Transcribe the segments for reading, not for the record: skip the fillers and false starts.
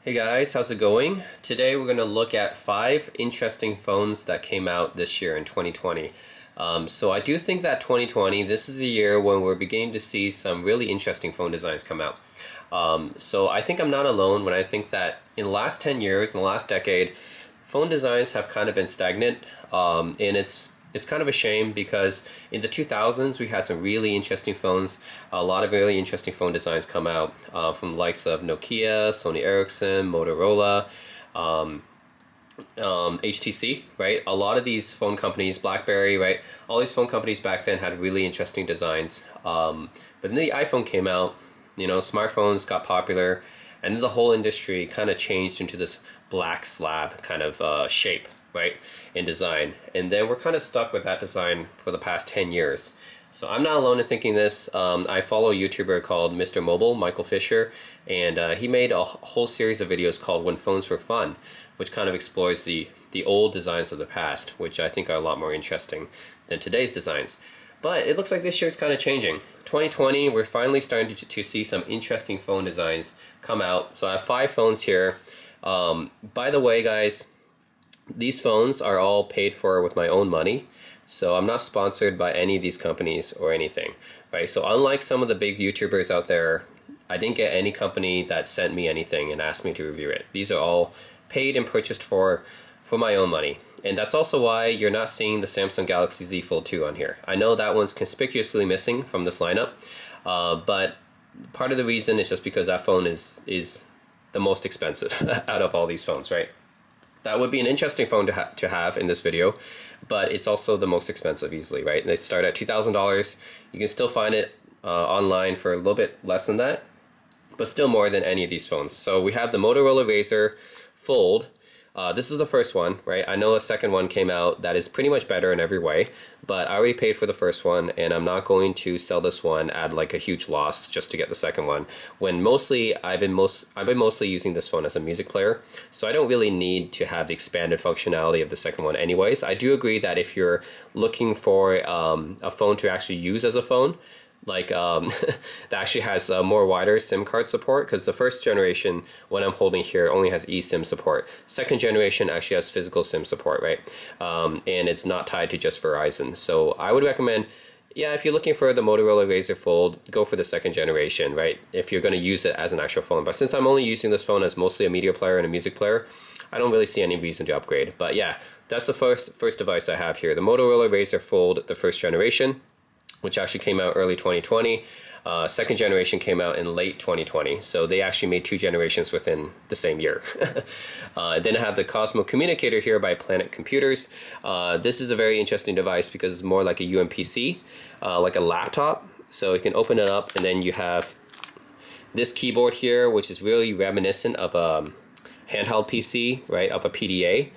Hey guys, how's it going? Today we're going to look at 5 interesting phones that came out this year in 2020. So I do think that 2020, this is a year when we're beginning to see some really interesting phone designs come out. So I think I'm not alone when I think that in the last 10 years, in the last decade, phone designs have kind of been stagnant. And it's kind of a shame because in the 2000s we had some really interesting phones, a lot of really interesting phone designs come out from the likes of Nokia, Sony Ericsson, Motorola, HTC, right? A lot of these phone companies, BlackBerry, right? All these phone companies back then had really interesting designs. But then the iPhone came out, smartphones got popular, and then the whole industry kind of changed into this black slab kind of shape, right, in design. And then we're kind of stuck with that design for the past 10 years. So I'm not alone in thinking this. I follow a YouTuber called Mr. Mobile, Michael Fisher, and he made a whole series of videos called When Phones Were Fun, which kind of explores the old designs of the past, which I think are a lot more interesting than today's designs. But it looks like this year's kind of changing. 2020, we're finally starting to see some interesting phone designs come out. So I have 5 phones here. By the way, guys, these phones are all paid for with my own money. So I'm not sponsored by any of these companies or anything, right? So unlike some of the big YouTubers out there, I didn't get any company that sent me anything and asked me to review it. These are all paid and purchased for my own money. And that's also why you're not seeing the Samsung Galaxy Z Fold 2 on here. I know that one's conspicuously missing from this lineup, but part of the reason is just because that phone is the most expensive out of all these phones, right? That would be an interesting phone to have in this video, but it's also the most expensive easily, right? They start at $2,000. You can still find it online for a little bit less than that, but still more than any of these phones. So we have the Motorola Razr Fold. This is the first one, right? I know a second one came out that is pretty much better in every way, but I already paid for the first one, and I'm not going to sell this one at like a huge loss just to get the second one. When mostly I've been mostly using this phone as a music player, so I don't really need to have the expanded functionality of the second one anyways. I do agree that if you're looking for a phone to actually use as a phone, like that actually has more wider SIM card support, because the first generation, what I'm holding here, only has eSIM support. Second generation actually has physical SIM support, right? And it's not tied to just Verizon. So I would recommend, yeah, if you're looking for the Motorola Razr Fold, go for the second generation, right? If you're going to use it as an actual phone. But since I'm only using this phone as mostly a media player and a music player, I don't really see any reason to upgrade. But yeah, that's the first device I have here, the Motorola Razr Fold, the first generation, which actually came out early 2020. Second generation came out in late 2020. So they actually made 2 generations within the same year. Then I have the Cosmo Communicator here by Planet Computers. This is a very interesting device because it's more like a UMPC, like a laptop. So you can open it up, and then you have this keyboard here, which is really reminiscent of a handheld PC, right, of a PDA.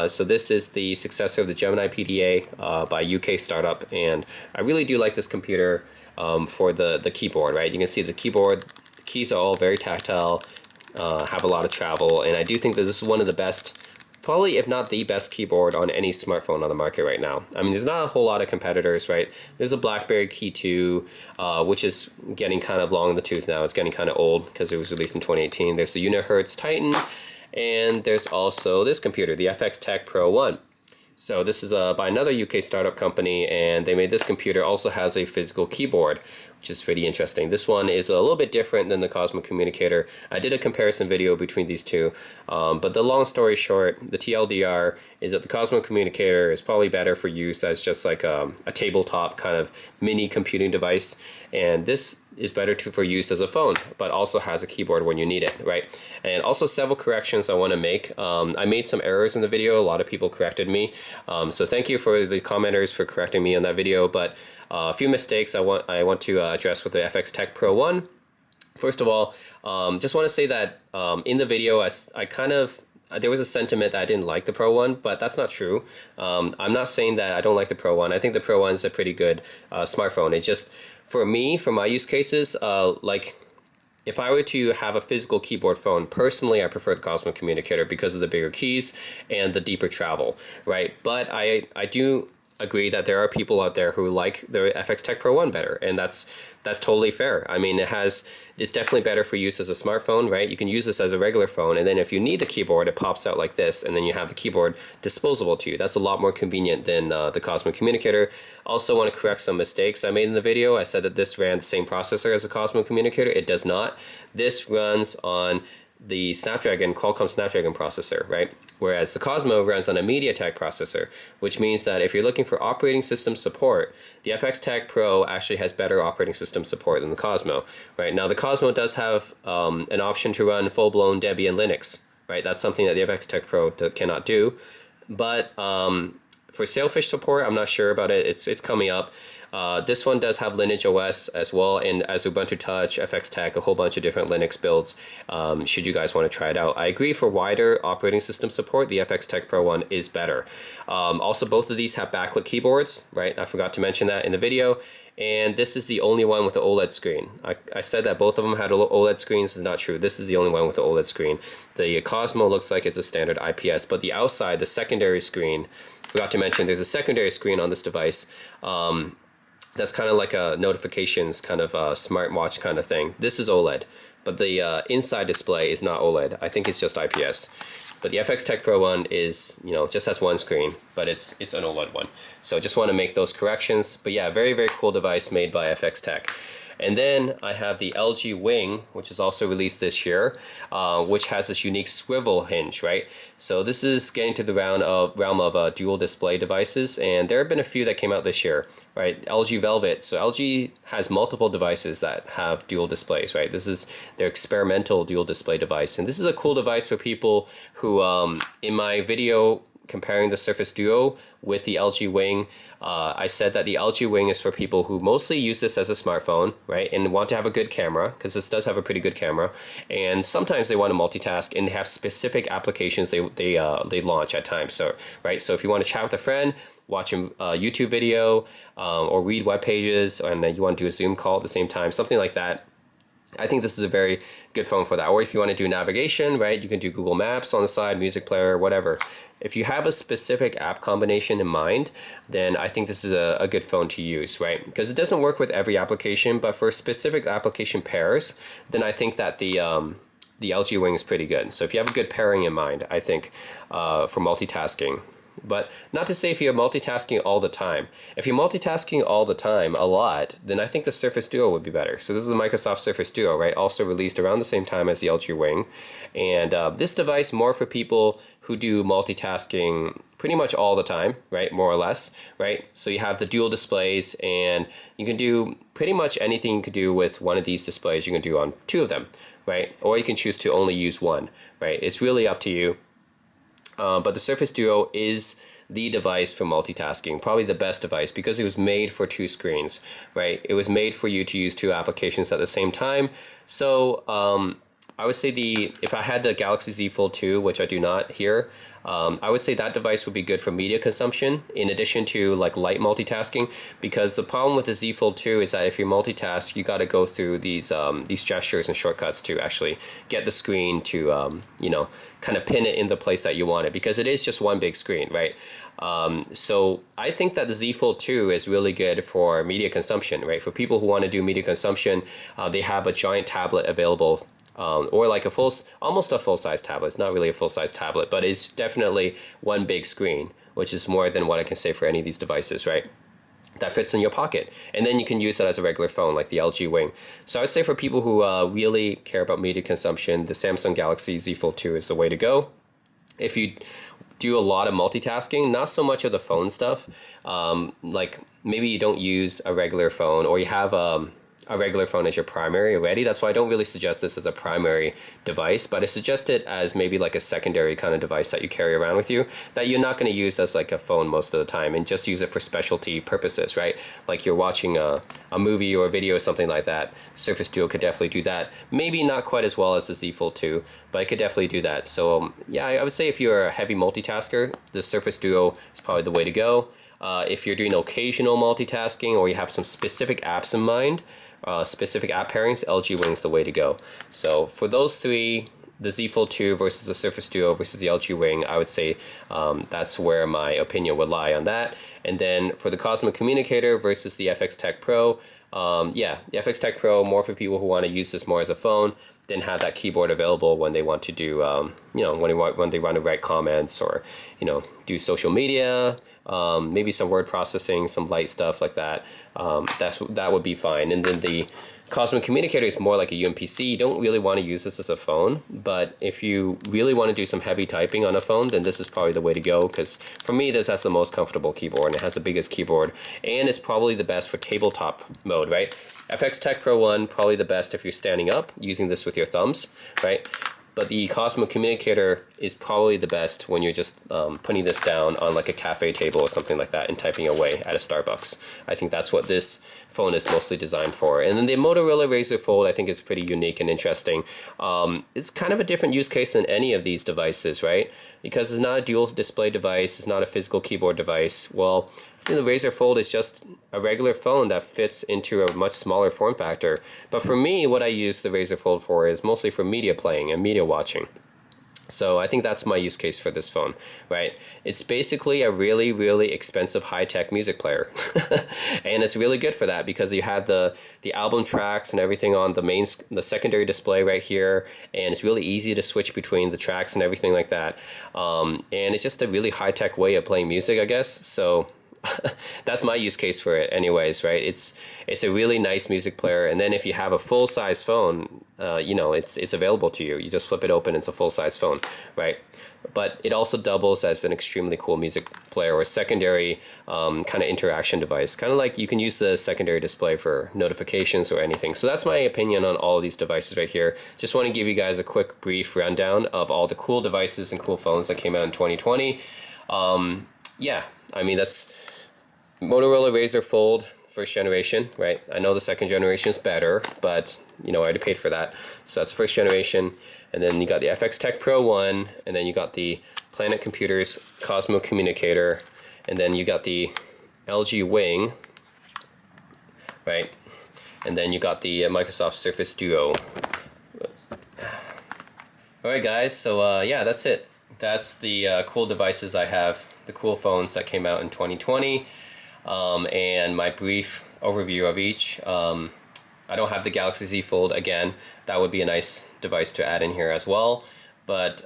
So this is the successor of the Gemini PDA by UK startup, and I really do like this computer for the keyboard, right? You can see the keyboard, the keys are all very tactile, have a lot of travel, and I do think that this is one of the best, probably if not the best keyboard on any smartphone on the market right now. I mean, there's not a whole lot of competitors, right? There's a BlackBerry Key 2, which is getting kind of long in the tooth now. It's getting kind of old because it was released in 2018. There's the Unihertz Titan, and there's also this computer, the Fxtec Pro 1. So this is by another UK startup company, and they made this computer, also has a physical keyboard, which is pretty interesting. This one is a little bit different than the Cosmo Communicator. I did a comparison video between these two, but the long story short, the TLDR is that the Cosmo Communicator is probably better for use as just like a tabletop kind of mini computing device, and this is better for use as a phone, but also has a keyboard when you need it, right? And also several corrections I want to make. I made some errors in the video. A lot of people corrected me. So thank you for the commenters for correcting me on that video, but a few mistakes I want to address with the Fxtec Pro 1. First of all, just want to say that in the video, I kind of, there was a sentiment that I didn't like the Pro 1, but that's not true. I'm not saying that I don't like the Pro 1. I think the Pro 1 is a pretty good smartphone. It's just, for me, for my use cases, like if I were to have a physical keyboard phone, personally, I prefer the Cosmo Communicator because of the bigger keys and the deeper travel, right? But I do agree that there are people out there who like the Fxtec Pro 1 better, and that's totally fair. I mean, it's definitely better for use as a smartphone, right? You can use this as a regular phone, and then if you need the keyboard, it pops out like this, and then you have the keyboard disposable to you. That's a lot more convenient than the Cosmo Communicator. Also want to correct some mistakes I made in the video. I said that this ran the same processor as the Cosmo Communicator. It does not. This runs on the Qualcomm Snapdragon processor, right? Whereas the Cosmo runs on a MediaTek processor, which means that if you're looking for operating system support, the Fxtec Pro actually has better operating system support than the Cosmo, right? Now the Cosmo does have an option to run full-blown Debian Linux, right? That's something that the Fxtec Pro cannot do. But for Sailfish support, I'm not sure about it. It's coming up. This one does have Lineage OS as well, and as Ubuntu Touch, Fxtec, a whole bunch of different Linux builds, should you guys want to try it out. I agree, for wider operating system support, the Fxtec Pro 1 is better. Also, both of these have backlit keyboards, right? I forgot to mention that in the video. And this is the only one with the OLED screen. I said that both of them had OLED screens. This is not true. This is the only one with the OLED screen. The Cosmo looks like it's a standard IPS, but the outside, the secondary screen, forgot to mention there's a secondary screen on this device. That's kind of like a notifications kind of smartwatch kind of thing. This is OLED, but the inside display is not OLED. I think it's just IPS. But the Fxtec Pro 1 is, just has one screen, but it's an OLED one. So just want to make those corrections. But yeah, very, very cool device made by Fxtec. And then I have the LG Wing, which is also released this year, which has this unique swivel hinge, right? So this is getting to the realm of dual display devices, and there have been a few that came out this year, right? LG Velvet. So LG has multiple devices that have dual displays, right? This is their experimental dual display device, and this is a cool device for people who, in my video comparing the Surface Duo with the LG Wing, I said that the LG Wing is for people who mostly use this as a smartphone, right, and want to have a good camera, because this does have a pretty good camera, and sometimes they want to multitask, and they have specific applications they launch at times. So, right, so if you want to chat with a friend, watch a YouTube video, or read web pages, and then you want to do a Zoom call at the same time, something like that, I think this is a very good phone for that. Or if you want to do navigation, right, you can do Google Maps on the side, music player, whatever. If you have a specific app combination in mind, then I think this is a good phone to use, right? Because it doesn't work with every application, but for specific application pairs, then I think that the LG Wing is pretty good. So if you have a good pairing in mind, I think for multitasking. But not to say if you're multitasking all the time. If you're multitasking all the time a lot, then I think the Surface Duo would be better. So this is the Microsoft Surface Duo, right? Also released around the same time as the LG Wing. And this device more for people who do multitasking pretty much all the time, right? More or less, right? So you have the dual displays, and you can do pretty much anything you could do with one of these displays, you can do on two of them, right? Or you can choose to only use one, right? It's really up to you. But the Surface Duo is the device for multitasking, probably the best device, because it was made for two screens, right? It was made for you to use two applications at the same time. So I would say if I had the Galaxy Z Fold 2, which I do not here, I would say that device would be good for media consumption in addition to like light multitasking, because the problem with the Z Fold 2 is that if you multitask, you got to go through these gestures and shortcuts to actually get the screen to kind of pin it in the place that you want it, because it is just one big screen, right? So I think that the Z Fold 2 is really good for media consumption, right? For people who want to do media consumption, they have a giant tablet available. Or like almost a full-size tablet. It's not really a full-size tablet, but it's definitely one big screen, which is more than what I can say for any of these devices, right? That fits in your pocket. And then you can use that as a regular phone, like the LG Wing. So I would say for people who really care about media consumption, the Samsung Galaxy Z Fold 2 is the way to go. If you do a lot of multitasking, not so much of the phone stuff, like maybe you don't use a regular phone, or you have a regular phone as your primary already. That's why I don't really suggest this as a primary device, but I suggest it as maybe like a secondary kind of device that you carry around with you, that you're not going to use as like a phone most of the time, and just use it for specialty purposes, right? Like you're watching a movie or a video or something like that. Surface Duo could definitely do that. Maybe not quite as well as the Z Fold 2, but it could definitely do that. So yeah, I would say if you're a heavy multitasker, the Surface Duo is probably the way to go. If you're doing occasional multitasking, or you have some specific apps in mind, specific app pairings, LG Wing is the way to go. So for those three, the Z Fold 2 versus the Surface Duo versus the LG Wing, I would say that's where my opinion would lie on that. And then for the Cosmo Communicator versus the Fxtec Pro, yeah, the Fxtec Pro, more for people who want to use this more as a phone, then have that keyboard available when they want to do, you know, when they want to write comments or, you know, do social media, maybe some word processing, some light stuff like that. That would be fine. And then the Cosmo Communicator is more like a UMPC. You don't really want to use this as a phone, but if you really want to do some heavy typing on a phone, then this is probably the way to go, because for me, this has the most comfortable keyboard, and it has the biggest keyboard, and it's probably the best for tabletop mode, right? Fxtec Pro 1, probably the best if you're standing up, using this with your thumbs, right? But the Cosmo Communicator is probably the best when you're just putting this down on like a cafe table or something like that and typing away at a Starbucks. I think that's what this phone is mostly designed for. And then the Motorola Razr Fold, I think, is pretty unique and interesting. It's kind of a different use case than any of these devices, right? Because it's not a dual display device, it's not a physical keyboard device. Well, the Razr Fold is just a regular phone that fits into a much smaller form factor. But for me, what I use the Razr Fold for is mostly for media playing and media watching. So I think that's my use case for this phone, right? It's basically a really, really expensive high-tech music player. And it's really good for that because you have the album tracks and everything on the secondary display right here, and it's really easy to switch between the tracks and everything like that. And it's just a really high-tech way of playing music, I guess. So that's my use case for it anyways, right? It's a really nice music player, and then if you have a full-size phone, you know, it's available to you. You just flip it open, it's a full-size phone, right? But it also doubles as an extremely cool music player or secondary kind of interaction device. Kind of like you can use the secondary display for notifications or anything. So that's my opinion on all of these devices right here. Just want to give you guys a quick brief rundown of all the cool devices and cool phones that came out in 2020. Yeah, I mean, that's Motorola Razr Fold, first generation, right? I know the second generation is better, but, you know, I already paid for that. So that's first generation. And then you got the Fxtec Pro 1, and then you got the Planet Computers Cosmo Communicator, and then you got the LG Wing, right? And then you got the Microsoft Surface Duo. Oops. All right, guys, so yeah, that's it. That's the cool devices I have, the cool phones that came out in 2020, and my brief overview of each. I don't have the Galaxy Z Fold again. That would be a nice device to add in here as well. But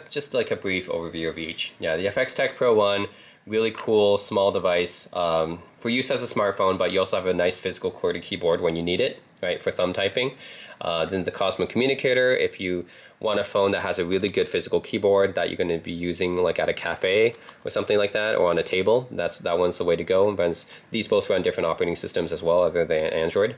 just like a brief overview of each. Yeah, the Fxtec Pro 1, really cool small device for use as a smartphone, but you also have a nice physical QWERTY keyboard when you need it, right, for thumb typing. Then the Cosmo Communicator, if you want a phone that has a really good physical keyboard that you're going to be using like at a cafe or something like that, or on a table, that one's the way to go. And these both run different operating systems as well, other than Android.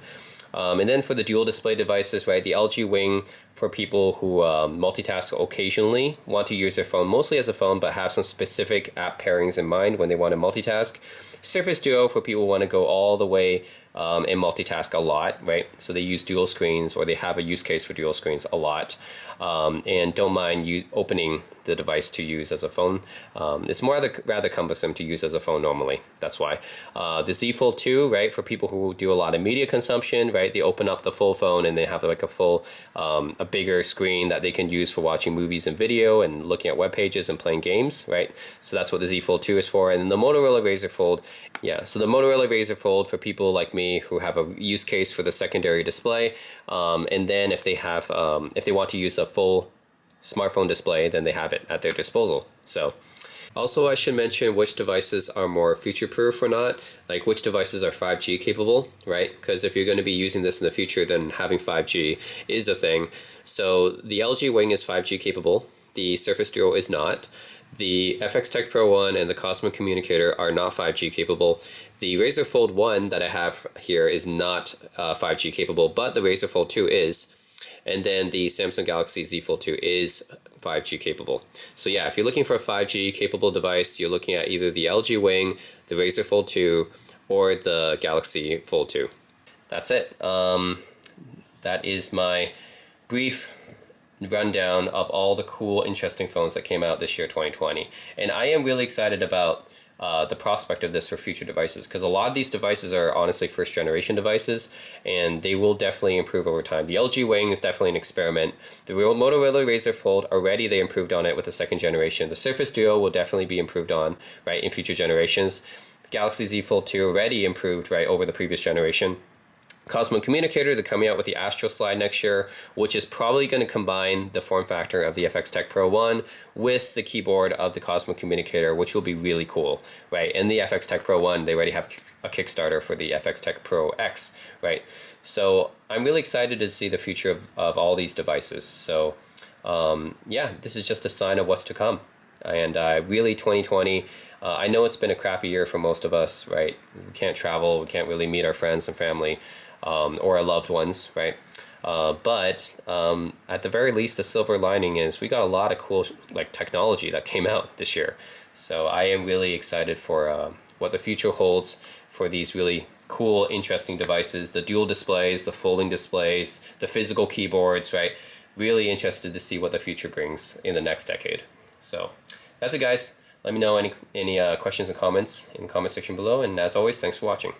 And then for the dual display devices, right, the LG Wing for people who multitask occasionally, want to use their phone mostly as a phone, but have some specific app pairings in mind when they want to multitask. Surface Duo for people who want to go all the way and multitask a lot, right? So they use dual screens, or they have a use case for dual screens a lot, and don't mind opening the device to use as a phone. It's more rather cumbersome to use as a phone normally. That's why. The Z Fold 2, right, for people who do a lot of media consumption, right, they open up the full phone and they have like a full, a bigger screen that they can use for watching movies and video and looking at web pages and playing games, right? So that's what the Z Fold 2 is for. And then the Motorola Razr Fold, yeah, so the Motorola Razr Fold for people like me who have a use case for the secondary display, and then if they have, if they want to use a full smartphone display, then they have it at their disposal. So also I should mention which devices are more future-proof or not, like which devices are 5G capable, right? Because if you're going to be using this in the future, then having 5G is a thing. So the LG Wing is 5G capable, the Surface Duo is not. The Fxtec Pro 1 and the Cosmo Communicator are not 5G capable. The Razr Fold 1 that I have here is not 5G capable, but the Razr Fold 2 is. And then the Samsung Galaxy Z Fold 2 is 5G capable. So yeah, if you're looking for a 5G capable device, you're looking at either the LG Wing, the Razr Fold 2, or the Galaxy Fold 2. That's it. That is my brief rundown of all the cool, interesting phones that came out this year, 2020. And I am really excited about the prospect of this for future devices, because a lot of these devices are honestly first generation devices, and they will definitely improve over time. The LG Wing is definitely an experiment. The Motorola Razr Fold, already they improved on it with the second generation. The Surface Duo will definitely be improved on, right, in future generations. The Galaxy Z Fold 2 already improved, right, over the previous generation. Cosmo Communicator, they're coming out with the Astro Slide next year, which is probably going to combine the form factor of the Fxtec Pro 1 with the keyboard of the Cosmo Communicator, which will be really cool, right? And the Fxtec Pro 1, they already have a Kickstarter for the Fxtec Pro X, right? So I'm really excited to see the future of all these devices. So yeah, this is just a sign of what's to come. And really 2020, I know it's been a crappy year for most of us, right? We can't travel, we can't really meet our friends and family or our loved ones, right? But at the very least, the silver lining is we got a lot of cool technology that came out this year. So I am really excited for what the future holds for these really cool, interesting devices, the dual displays, the folding displays, the physical keyboards, right? Really interested to see what the future brings in the next decade. So that's it, guys. Let me know any questions and comments in the comment section below. And as always, thanks for watching.